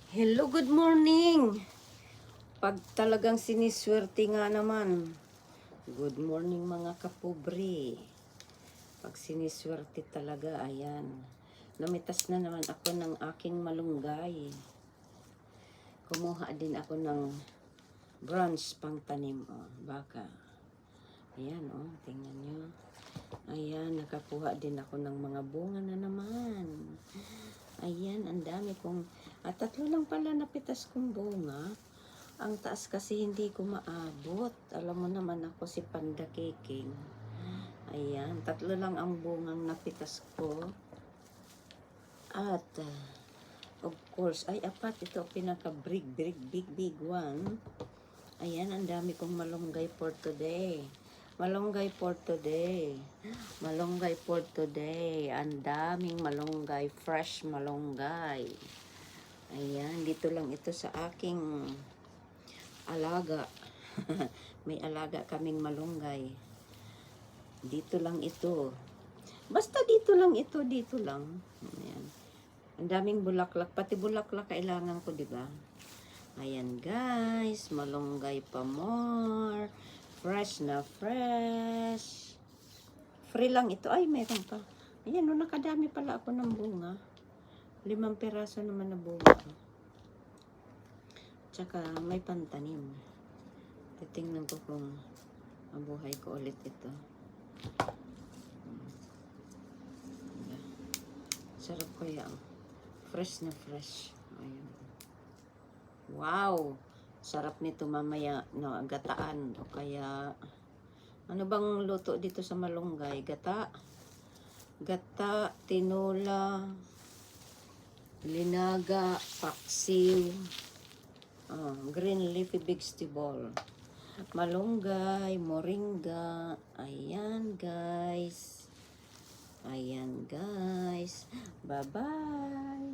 Hello, good morning. Pag talagang siniswerte nga naman. Good morning mga kapobre. Pag siniswerte talaga, ayan. Namitas na naman ako ng aking malunggay. Kumuha din ako ng branch pang tanim. Oh, baka. Ayan, oh, tingnan nyo. Ayan, nakakuha din ako ng mga bunga na naman. Ayan, ang dami kong, tatlo lang pala napitas kong bunga. Ang taas kasi hindi ko maabot. Alam mo naman ako si Panda Keking. Ayan, tatlo lang ang bungang napitas ko. At, of course, ay apat, ito big one. Ayan, ang dami kong malunggay for today. Malunggay for today. Malunggay for today. Ang daming malunggay. Fresh malunggay. Ayan, dito lang ito sa aking alaga. May alaga kaming malunggay. Dito lang ito. Basta dito lang ito. Dito lang. Ayan. Ang daming bulaklak. Pati bulaklak kailangan ko, diba? Ayan guys. Malunggay pa more. Fresh na fresh. Free lang ito. Ay, meron pa. Ayan, no, nakadami pala ako ng bunga. 5 piraso naman na bunga. Tsaka may pantanim. Titingnan ko kung mabuhay ko ulit ito. Sarap ko yan. Fresh na fresh. Ayan. Wow! Sarap nito mamaya, no, gataan. O kaya, ano bang luto dito sa malunggay? Gata, tinola, linaga, paksiw, green leafy vegetable, malunggay, moringa. Ayan guys. Ayan guys. Bye-bye.